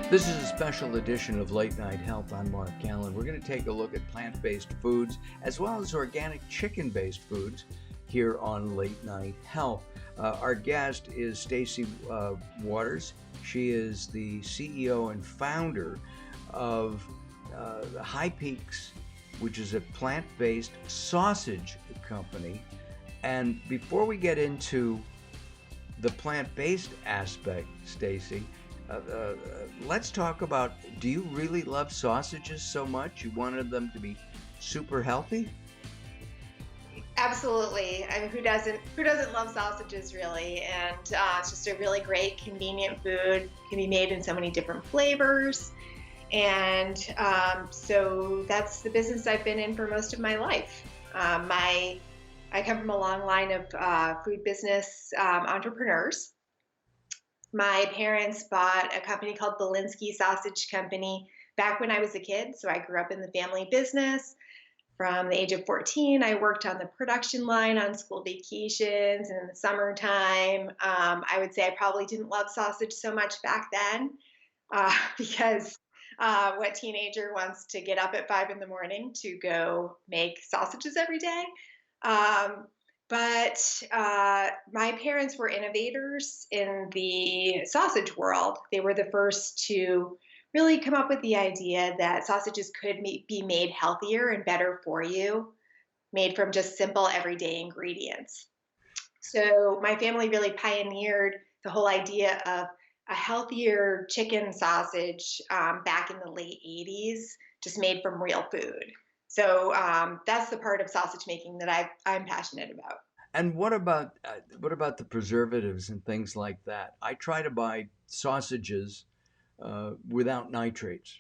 This is a special edition of Late Night Health. I'm Mark Callen. We're going to take a look at plant-based foods as well as organic chicken-based foods here on Late Night Health. Our guest is Stacie Waters. She is the CEO and founder of High Peaks, which is a plant-based sausage company. And before we get into the plant-based aspect, Stacie, let's talk about, do you really love sausages so much? You wanted them to be super healthy? Absolutely. I mean, who doesn't love sausages, really? And it's just a really great, convenient food. Can be made in so many different flavors. And so that's the business I've been in for most of my life. I come from a long line of food business entrepreneurs. My parents bought a company called Bilinski Sausage Co back when I was a kid. So I grew up in the family business. From the age of 14, I worked on the production line on school vacations and in the summertime. I would say I probably didn't love sausage so much back then because what teenager wants to get up at 5 in the morning to go make sausages every day? But my parents were innovators in the sausage world. They were the first to really come up with the idea that sausages could be made healthier and better for you, made from just simple everyday ingredients. So my family really pioneered the whole idea of a healthier chicken sausage back in the late 80s, just made from real food. So that's the part of sausage making that I'm passionate about. And what about the preservatives and things like that? I try to buy sausages without nitrates.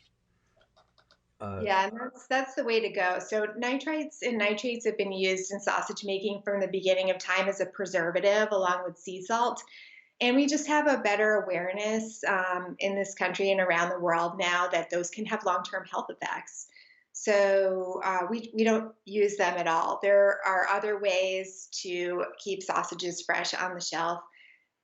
Yeah, and that's the way to go. So nitrates have been used in sausage making from the beginning of time as a preservative, along with sea salt. And we just have a better awareness in this country and around the world now that those can have long-term health effects. So we don't use them at all. There are other ways to keep sausages fresh on the shelf.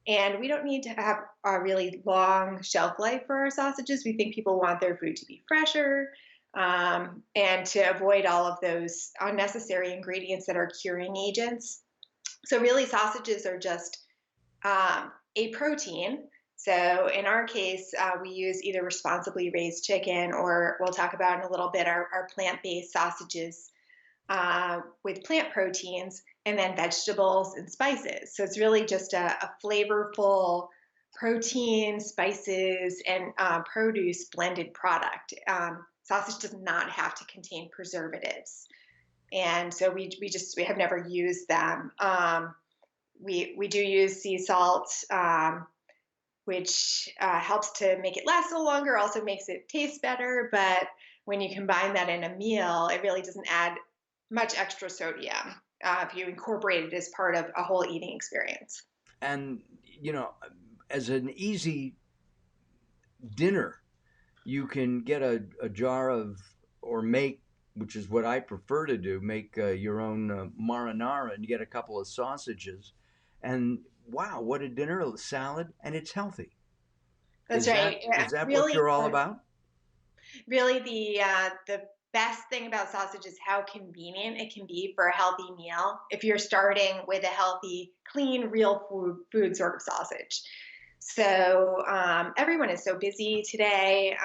And we don't need to have a really long shelf life for our sausages. We think people want their food to be fresher and to avoid all of those unnecessary ingredients that are curing agents. So really, sausages are just a protein. So in our case, we use either responsibly raised chicken, or we'll talk about in a little bit our plant-based sausages with plant proteins, and then vegetables and spices. So it's really just a flavorful protein, spices, and produce blended product. Sausage does not have to contain preservatives. And so we have never used them. We do use sea salt, which helps to make it last a little longer, also makes it taste better. But when you combine that in a meal, it really doesn't add much extra sodium if you incorporate it as part of a whole eating experience. And, as an easy dinner, you can get a jar of, or make, which is what I prefer to do, make your own marinara, and you get a couple of sausages. And wow, what a dinner, a salad, and it's healthy. That's right. Is that Really, what you're all about? really the best thing about sausage is how convenient it can be for a healthy meal if you're starting with a healthy, clean, real food sort of sausage. So everyone is so busy today.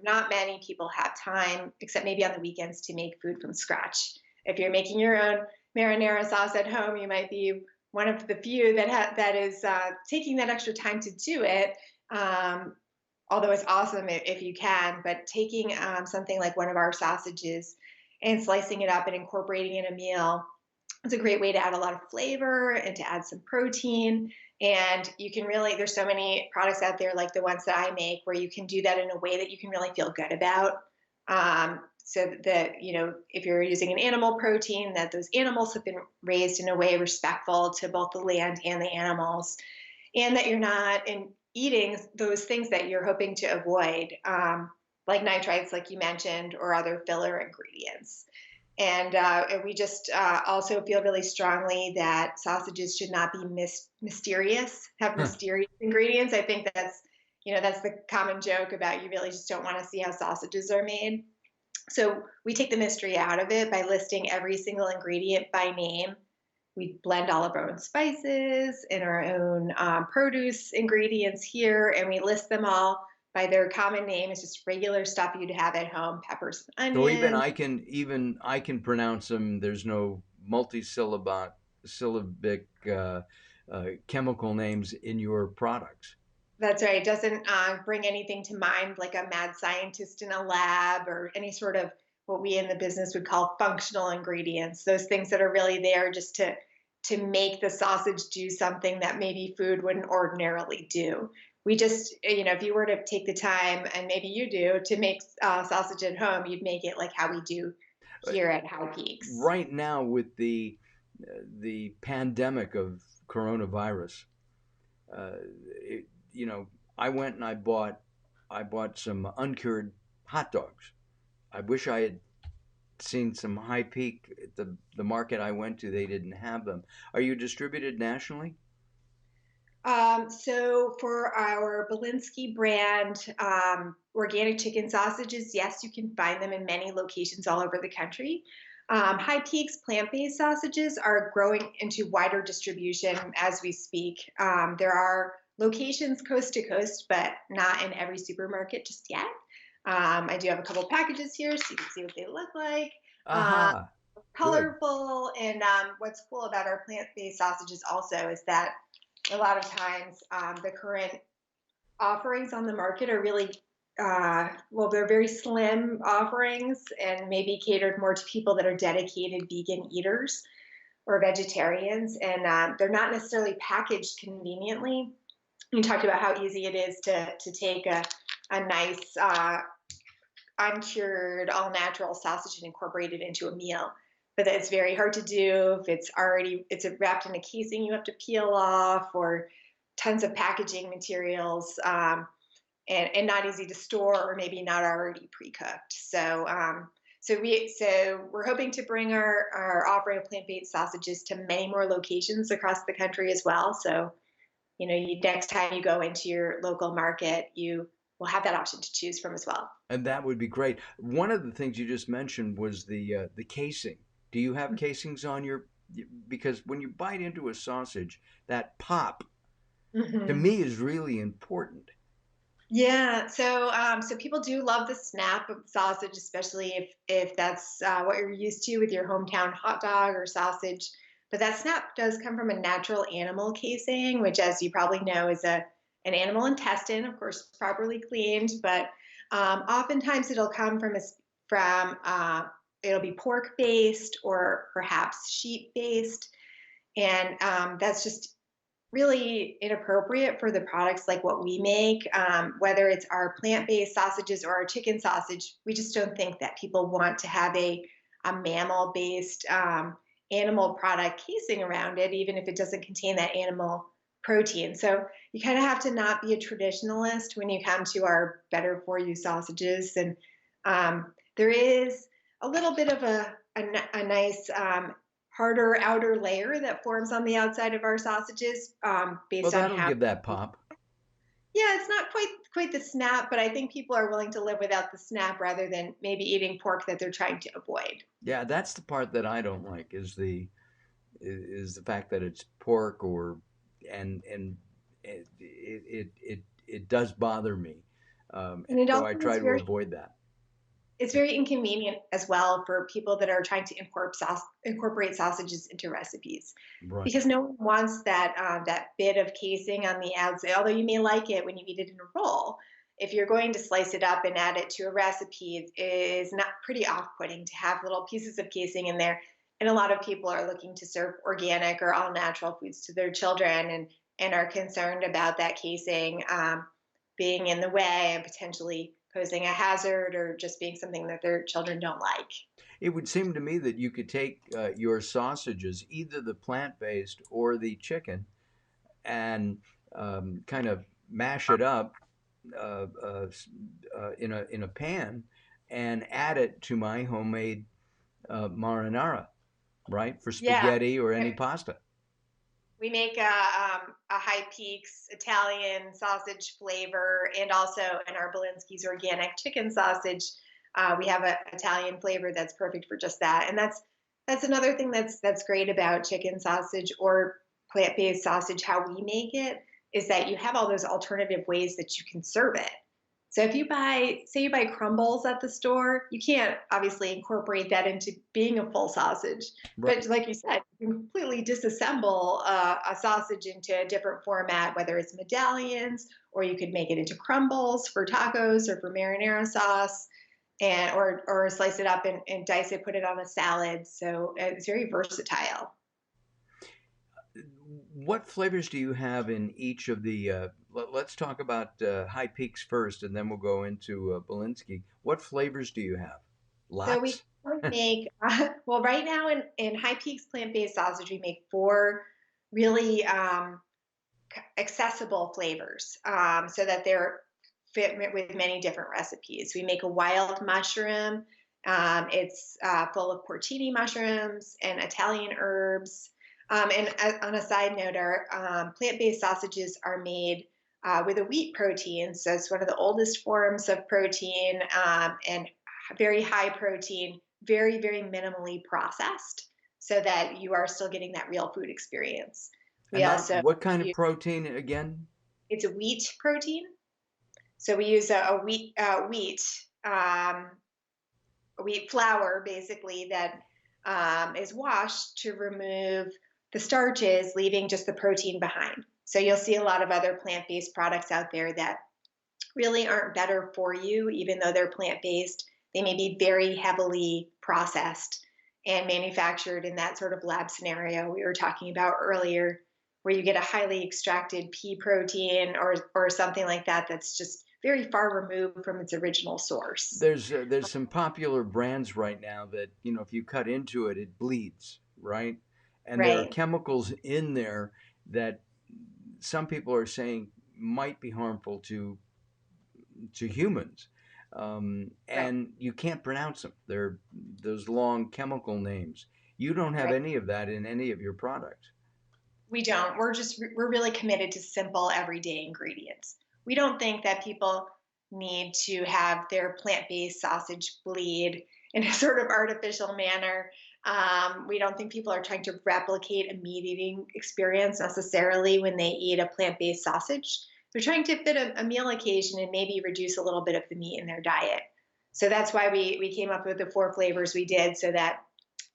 Not many people have time, except maybe on the weekends, to make food from scratch. If you're making your own marinara sauce at home, you might be one of the few that is taking that extra time to do it. Although it's awesome if you can, but taking something like one of our sausages and slicing it up and incorporating it in a meal is a great way to add a lot of flavor and to add some protein. And you can really, there's so many products out there like the ones that I make where you can do that in a way that you can really feel good about. So that, if you're using an animal protein, that those animals have been raised in a way respectful to both the land and the animals, and that you're not eating those things that you're hoping to avoid, like nitrites, like you mentioned, or other filler ingredients. And we just also feel really strongly that sausages should not be mysterious, have mysterious ingredients. I think that's That's the common joke about you really just don't want to see how sausages are made. So we take the mystery out of it by listing every single ingredient by name. We blend all of our own spices and our own produce ingredients here, and we list them all by their common name. It's just regular stuff you'd have at home: peppers and So onions. even I can pronounce them. There's no syllabic chemical names in your products. That's right. It doesn't bring anything to mind like a mad scientist in a lab or any sort of what we in the business would call functional ingredients. Those things that are really there just to make the sausage do something that maybe food wouldn't ordinarily do. We just, if you were to take the time, and maybe you do, to make sausage at home, you'd make it like how we do Uh, here at High Peaks. Right now, with the pandemic of coronavirus, uh, it, you know, I went and I bought some uncured hot dogs. I wish I had seen some High Peak at the market I went to. They didn't have them. Are you distributed nationally? So for our Bilinski brand organic chicken sausages, yes, you can find them in many locations all over the country. High Peaks plant-based sausages are growing into wider distribution as we speak. There are locations coast to coast, but not in every supermarket just yet. I do have a couple packages here so you can see what they look like. Um, Aha, good. Colorful, and what's cool about our plant-based sausages also is that a lot of times the current offerings on the market are really well, they're very slim offerings and maybe catered more to people that are dedicated vegan eaters or vegetarians, and they're not necessarily packaged conveniently. You talked about how easy it is to take a nice uncured, all natural sausage and incorporate it into a meal. But it's very hard to do if it's wrapped in a casing you have to peel off, or tons of packaging materials, and not easy to store, or maybe not already pre-cooked. So we're hoping to bring our offering of plant-based sausages to many more locations across the country as well. So next time you go into your local market, you will have that option to choose from as well. And that would be great. One of the things you just mentioned was the casing. Do you have casings on your? Because when you bite into a sausage, that pop to Mhm. me is really important. Yeah, so people do love the snap of sausage, especially if that's what you're used to with your hometown hot dog or sausage. But that snap does come from a natural animal casing, which, as you probably know, is an animal intestine, of course, properly cleaned. But oftentimes it'll come from it'll be pork based or perhaps sheep based, and that's just really inappropriate for the products like what we make, whether it's our plant-based sausages or our chicken sausage. We just don't think that people want to have a mammal-based animal product casing around it, even if it doesn't contain that animal protein. So you kind of have to not be a traditionalist when you come to our better for you sausages. And there is a little bit of a nice harder outer layer that forms on the outside of our sausages, Well, based on that'll how. give that pop. Yeah, it's not quite the snap, but I think people are willing to live without the snap rather than maybe eating pork that they're trying to avoid. Yeah, that's the part that I don't like is the fact that it's pork or and it does bother me, And and it so I also try is to very avoid that. it's very inconvenient as well for people that are trying to incorporate sausages into recipes, Right. because no one wants that bit of casing on the outside. Although you may like it when you eat it in a roll, if you're going to slice it up and add it to a recipe, it is not pretty off-putting to have little pieces of casing in there. And a lot of people are looking to serve organic or all natural foods to their children, and are concerned about that casing being in the way and potentially posing a hazard or just being something that their children don't like. It would seem to me that you could take your sausages, either the plant-based or the chicken, and kind of mash it up uh, uh, in a pan and add it to my homemade marinara, right, for Yeah. spaghetti or any pasta. We make a High Peaks Italian sausage flavor, and also in our Bilinski's organic chicken sausage, we have an Italian flavor that's perfect for just that. And that's another thing that's great about chicken sausage or plant-based sausage. How we make it is that you have all those alternative ways that you can serve it. So if say you buy crumbles at the store, you can't obviously incorporate that into being a full sausage. Right. But like you said, you can completely disassemble a sausage into a different format, whether it's medallions or you could make it into crumbles for tacos or for marinara sauce, and or slice it up and dice it, put it on a salad. So it's very versatile. What flavors do you have in each of the? Let's talk about High Peaks first, and then we'll go into Bilinski. What flavors do you have? So we Lots. make well right now in High Peaks plant-based sausage, we make four really accessible flavors, so that they're fit with many different recipes. We make a wild mushroom. It's full of porcini mushrooms and Italian herbs. And on a side note, our plant-based sausages are made with a wheat protein. So it's one of the oldest forms of protein, and very high protein, very, very minimally processed, so that you are still getting that real food experience. We And that also what kind of use, protein again? it's a wheat protein. So we use a wheat flour basically that is washed to remove the starches, leaving just the protein behind. So you'll see a lot of other plant-based products out there that really aren't better for you, even though they're plant-based. They may be very heavily processed and manufactured in that sort of lab scenario we were talking about earlier, where you get a highly extracted pea protein or something like that that's just very far removed from its original source. There's some popular brands right now that if you cut into it, it bleeds, right? And there are Right, chemicals in there that some people are saying might be harmful to humans, right, and you can't pronounce them. They're those long chemical names. You don't have right. any of that in any of your products. We don't. We're really committed to simple everyday ingredients. We don't think that people need to have their plant-based sausage bleed in a sort of artificial manner. We don't think people are trying to replicate a meat eating experience necessarily when they eat a plant-based sausage. They're trying to fit a meal occasion and maybe reduce a little bit of the meat in their diet. So that's why we came up with the four flavors we did, so that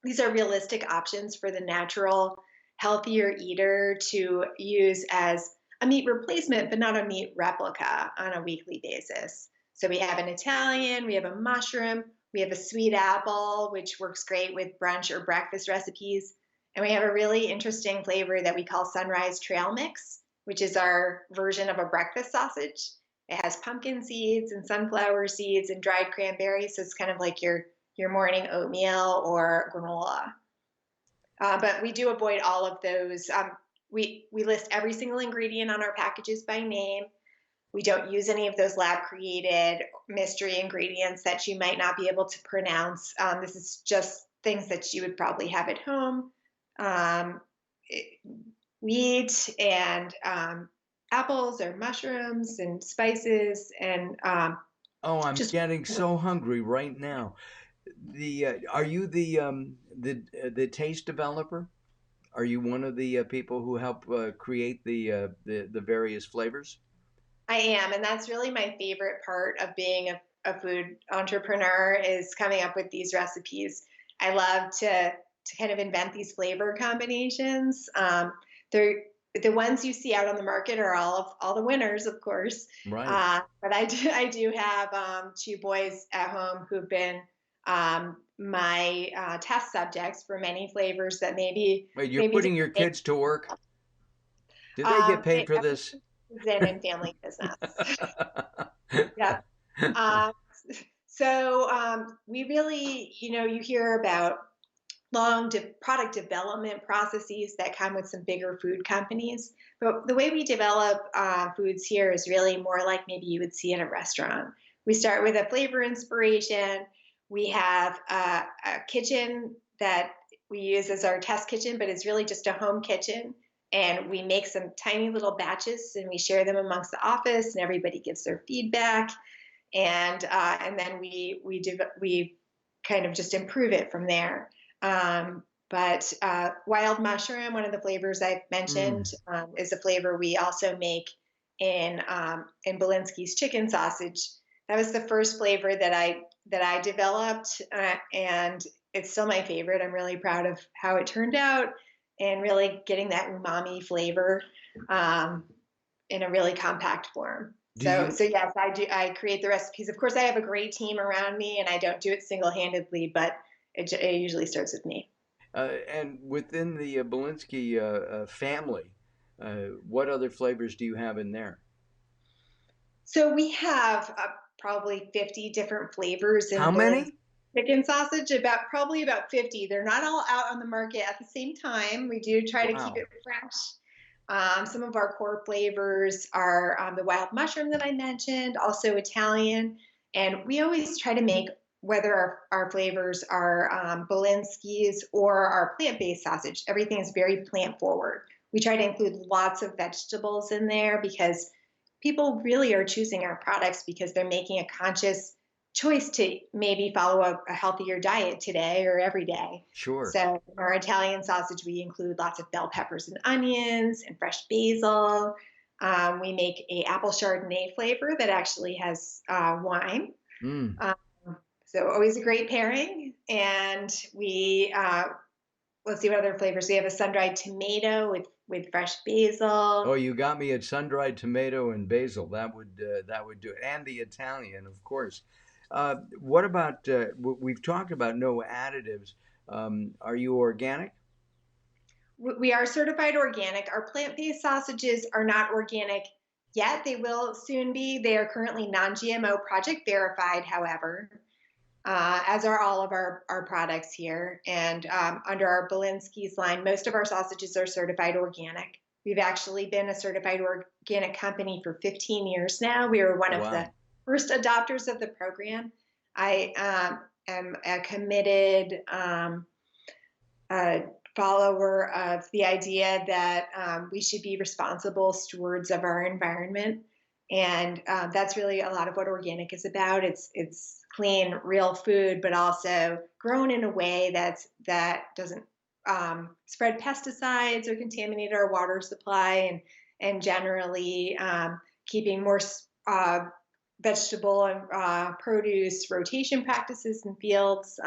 these are realistic options for the natural, healthier eater to use as a meat replacement, but not a meat replica on a weekly basis. So we have an Italian, we have a mushroom, we have a sweet apple, which works great with brunch or breakfast recipes. And we have a really interesting flavor that we call Sunrise Trail Mix, which is our version of a breakfast sausage. It has pumpkin seeds and sunflower seeds and dried cranberries. So it's kind of like your morning oatmeal or granola. But we do avoid all of those. We list every single ingredient on our packages by name. We don't use any of those lab created mystery ingredients that you might not be able to pronounce. This is just things that you would probably have at home. Um, Wheat and apples or mushrooms and spices and Oh, I'm just getting so hungry right now. The Are you the taste developer? Are you one of the people who help create the various flavors? I am, and that's really my favorite part of being a food entrepreneur is coming up with these recipes. I love to kind of invent these flavor combinations. They're the ones you see out on the market are all the winners, of course. Right. But I do have two boys at home who've been my test subjects for many flavors that Wait, you're maybe putting your didn't kids to work? Do they get paid for this? is in family business. Yeah. Uh, so we really, you hear about product development processes that come with some bigger food companies. But the way we develop foods here is really more like maybe you would see in a restaurant. We start with a flavor inspiration. We have a kitchen that we use as our test kitchen, but it's really just a home kitchen. and we make some tiny little batches and we share them amongst the office, and everybody gives their feedback, and then we kind of just improve it from there. But wild mushroom, one of the flavors I've mentioned, Mm. is a flavor we also make in Bilinski's chicken sausage. That was the first flavor that I developed, and it's still my favorite. I'm really proud of how it turned out, and really getting that umami flavor um, in a really compact form. Do So you yes, I do. I create the recipes. Of course, I have a great team around me, and I don't do it single handedly, but it usually starts with me. and within the Bilinski family, what other flavors do you have in there? So we have probably 50 different flavors How in Berlin's many? chicken sausage, probably about 50. They're not all out on the market at the same time. We do try to keep Wow. it fresh. Some of our core flavors are the wild mushroom that I mentioned, also Italian. And we always try to make, whether our flavors are Berlinski's or our plant based sausage, everything is very plant forward. We try to include lots of vegetables in there because people really are choosing our products because they're making a conscious choice to maybe follow a healthier diet today or every day. Sure. So in our Italian sausage, we include lots of bell peppers and onions and fresh basil. We make a apple Chardonnay flavor that actually has wine. Mm. Um, so always a great pairing. And we let's see what other flavors we have: a sun-dried tomato with fresh Oh, basil. you got me at sun-dried tomato and basil. That would do it, and the Italian, of course. What about we've talked about no additives. Are you organic? We are certified organic. Our plant-based sausages are not organic yet. They will soon be. They are currently non-GMO project verified, however, as are all of our products here. And under our Bilinski's line, most of our sausages are certified organic. We've actually been a certified organic company for 15 years now. We were one of the Wow. first adopters of the program. I am a committed follower of the idea that we should be responsible stewards of our environment, and that's really a lot of what organic is about. It's clean, real food, but also grown in a way that doesn't spread pesticides or contaminate our water supply, and generally keeping more vegetable and produce rotation practices in fields.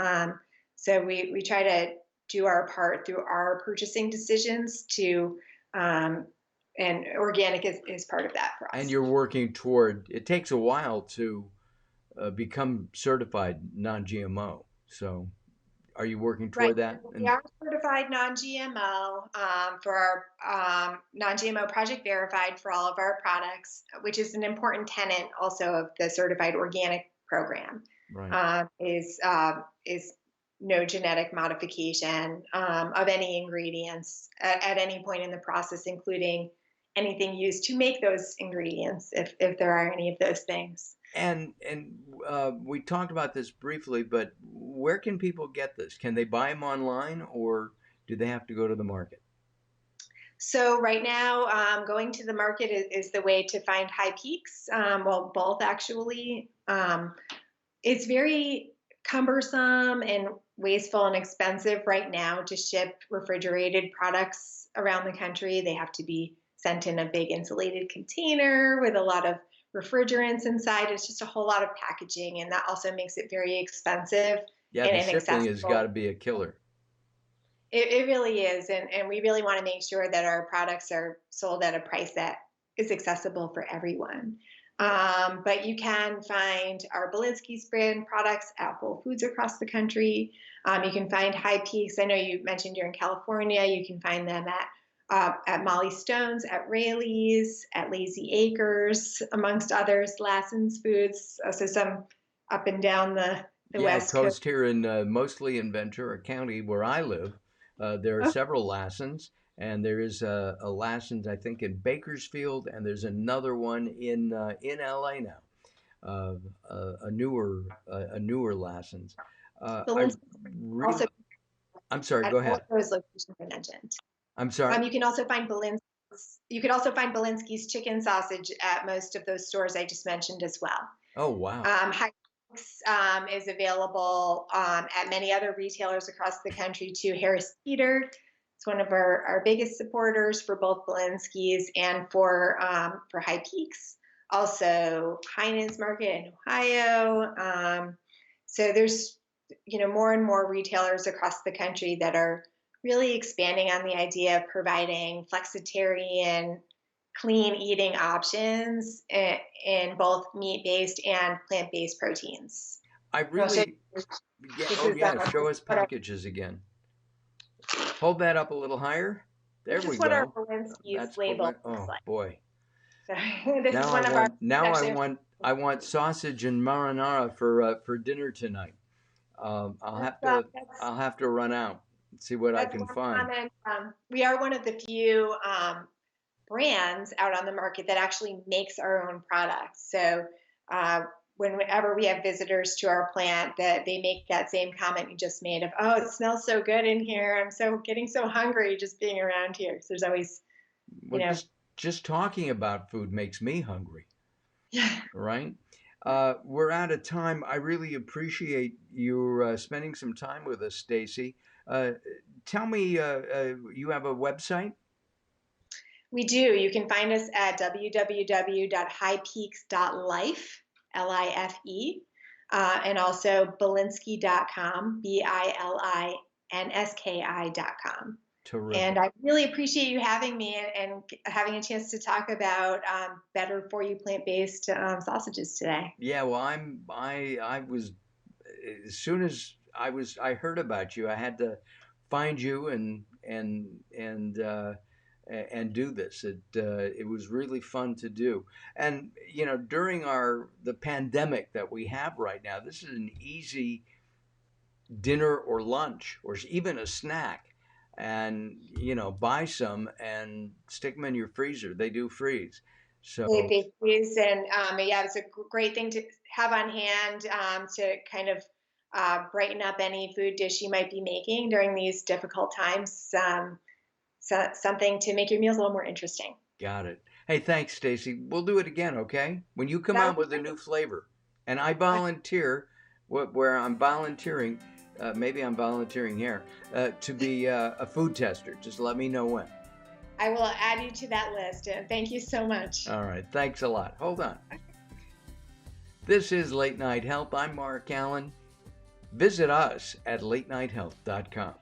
So we try to do our part through our purchasing decisions to, um, and organic is part of that for And us. you're working toward, it takes a while to become certified non-GMO. So are you working Right. toward that? We And are certified non-GMO for our non-GMO project verified for all of our products, which is an important tenet also of the certified organic program. right. Is no genetic modification of any ingredients at any point in the process, including anything used to make those ingredients, if there are any of those things. And we talked about this briefly, but where can people get this? Can they buy them online, or do they have to go to the market? So right now, going to the market is the way to find high peaks. Well, both actually. It's very cumbersome and wasteful and expensive right now to ship refrigerated products around the country. They have to be sent in a big insulated container with a lot of refrigerants inside. It's just a whole lot of packaging, and that also makes it very expensive Yeah, and the shipping has got inaccessible. to be a killer. It really is. And we really want to make sure that our products are sold at a price that is accessible for everyone. But you can find our Bilinski's brand products at Whole Foods across the country. You can find High Peaks. I know you mentioned you're in California. You can find them at Molly Stone's, at Rayleigh's, at Lazy Acres, amongst others, Lassen's Foods. So some up and down the Yeah, West Coast. coast here in mostly in Ventura County, where I live, there are Oh, several Lassens, and there is a Lassen's I think in Bakersfield, and there's another one in LA now, uh, a newer Lassen's. I Bilinski's also really, I'm sorry. at Go all of ahead. those locations I mentioned. I'm sorry? You can also find Bilinski's chicken sausage at most of those stores I just mentioned as well. Oh, wow. High Peaks is available at many other retailers across the country too. Harris Teeter, it's one of our biggest supporters for both Bilinski's and for High Peaks. Also, Heinen's Market in Ohio. So there's more and more retailers across the country that are really expanding on the idea of providing flexitarian, clean eating options in both meat-based and plant-based proteins. I really, yeah, This oh is yeah, show us what our, packages again. Hold that up a little higher. There this we is what our go. Bilinski's That's label looks oh like. boy. So this is Now I one of our want actually. I want sausage and marinara for dinner tonight. I'll have to run out and see what I That's can one find. comment. We are one of the few brands out on the market that actually makes our own products. So whenever we have visitors to our plant, that they make that same comment you just made of, "Oh, it smells so good in here. I'm getting so hungry just being around here." So there's always, Well, just talking about food makes me hungry, yeah. right? We're out of time. I really appreciate you spending some time with us, Stacie. Tell me, you have a website? We do. You can find us at www.highpeaks.life, Life, and also bilinski.com, Bilinski.com. Terrific. And I really appreciate you having me and having a chance to talk about better for you plant-based sausages today. Yeah, well, I was as soon as I heard about you, I had to find you and do this. It was really fun to do. And during the pandemic that we have right now, this is an easy dinner or lunch or even a snack. And buy some and stick them in your freezer. They do freeze. So They freeze, and yeah, it's a great thing to have on hand to kind of brighten up any food dish you might be making during these difficult times. So something to make your meals a little more interesting. got it. Hey, thanks, Stacie. We'll do it again, okay? When you come That out would be with a great. new flavor, and I volunteer, where I'm volunteering, maybe I'm volunteering here to be a food tester. Just let me know when. I will add you to that list. And thank you so much. All right. Thanks a lot. Hold on. This is Late Night Health. I'm Mark Allen. Visit us at latenighthealth.com.